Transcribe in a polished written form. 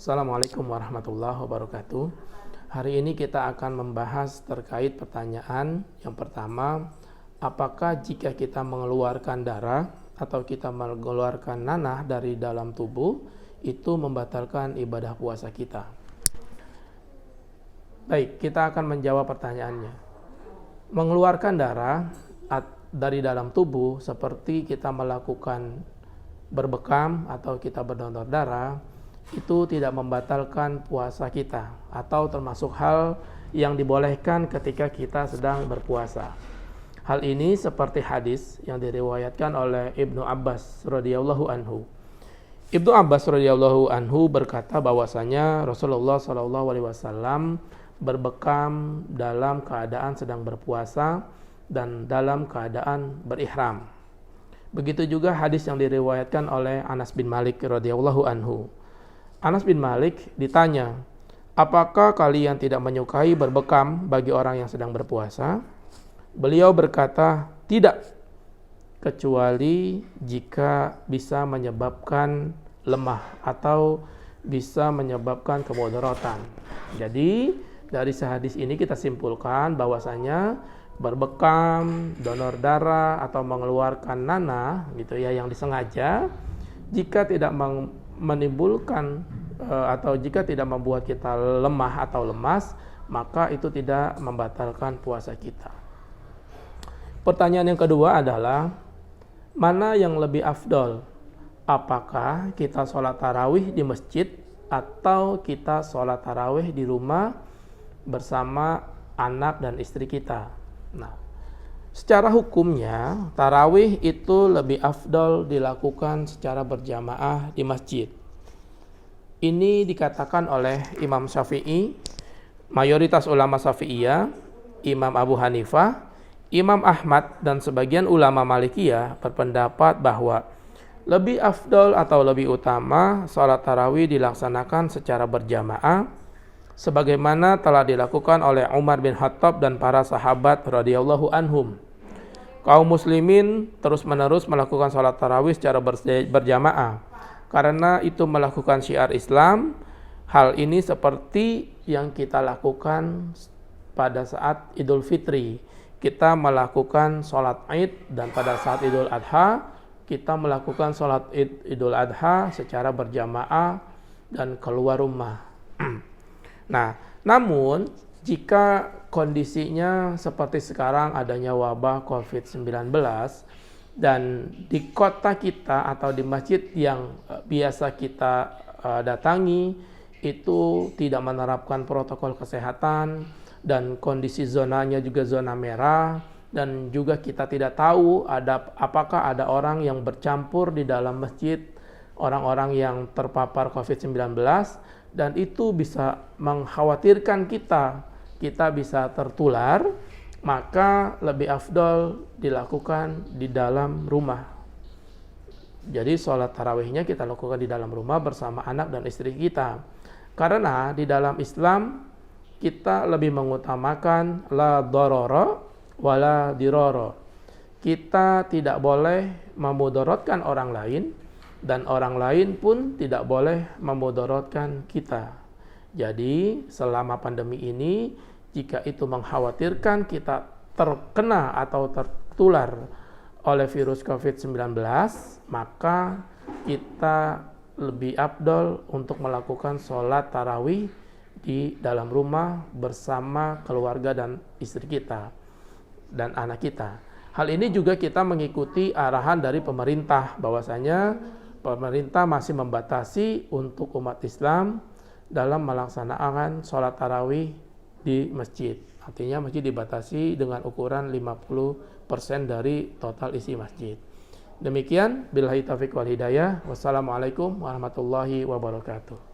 Assalamualaikum warahmatullahi wabarakatuh. Hari ini kita akan membahas terkait pertanyaan yang pertama, apakah jika kita mengeluarkan darah atau kita mengeluarkan nanah dari dalam tubuh itu membatalkan ibadah puasa kita? Baik, kita akan menjawab pertanyaannya. Mengeluarkan darah dari dalam tubuh seperti kita melakukan berbekam atau kita berdonor darah itu tidak membatalkan puasa kita atau termasuk hal yang dibolehkan ketika kita sedang berpuasa. Hal ini seperti hadis yang diriwayatkan oleh Ibnu Abbas radhiyallahu anhu. Ibnu Abbas radhiyallahu anhu berkata bahwasanya Rasulullah SAW berbekam dalam keadaan sedang berpuasa dan dalam keadaan berihram. Begitu juga hadis yang diriwayatkan oleh Anas bin Malik radhiyallahu anhu. Anas bin Malik ditanya, apakah kalian tidak menyukai berbekam bagi orang yang sedang berpuasa? Beliau berkata, tidak, kecuali jika bisa menyebabkan lemah atau bisa menyebabkan kemudaratan. Jadi, dari hadis ini kita simpulkan bahwasanya berbekam, donor darah atau mengeluarkan nanah gitu ya yang disengaja jika tidak menimbulkan atau jika tidak membuat kita lemah atau lemas, maka itu tidak membatalkan puasa kita. Pertanyaan yang kedua adalah, mana yang lebih afdol? Apakah kita sholat tarawih di masjid atau kita sholat tarawih di rumah bersama anak dan istri kita? Nah, secara hukumnya tarawih itu lebih afdol dilakukan secara berjamaah di masjid. Ini dikatakan oleh Imam Syafi'i, mayoritas ulama Syafi'iyah, Imam Abu Hanifah, Imam Ahmad dan sebagian ulama Malikiyah berpendapat bahwa lebih afdol atau lebih utama salat tarawih dilaksanakan secara berjamaah sebagaimana telah dilakukan oleh Umar bin Khattab dan para sahabat radhiyallahu anhum. Kaum muslimin terus-menerus melakukan salat tarawih secara berjamaah karena itu melakukan syiar Islam. Hal ini seperti yang kita lakukan pada saat Idul Fitri. Kita melakukan salat Id dan pada saat Idul Adha kita melakukan salat Idul Adha secara berjamaah dan keluar rumah. Nah, namun jika kondisinya seperti sekarang adanya wabah COVID-19 dan di kota kita atau di masjid yang biasa kita datangi itu tidak menerapkan protokol kesehatan dan kondisi zonanya juga zona merah dan juga kita tidak tahu apakah ada orang yang bercampur di dalam masjid, orang-orang yang terpapar COVID-19 dan itu bisa mengkhawatirkan kita bisa tertular, maka lebih afdol dilakukan di dalam rumah. Jadi sholat tarawihnya kita lakukan di dalam rumah bersama anak dan istri kita. Karena di dalam Islam kita lebih mengutamakan la darara wala dirara. Kita tidak boleh memudaratkan orang lain dan orang lain pun tidak boleh memudaratkan kita. Jadi selama pandemi ini jika itu mengkhawatirkan kita terkena atau tertular oleh virus COVID-19, maka kita lebih afdol untuk melakukan sholat tarawih di dalam rumah bersama keluarga dan istri kita dan anak kita. Hal ini juga kita mengikuti arahan dari pemerintah bahwasanya pemerintah masih membatasi untuk umat Islam dalam melaksanakan sholat tarawih di masjid. Artinya masjid dibatasi dengan ukuran 50% dari total isi masjid. Demikian, billahi taufiq wal hidayah. Wassalamualaikum warahmatullahi wabarakatuh.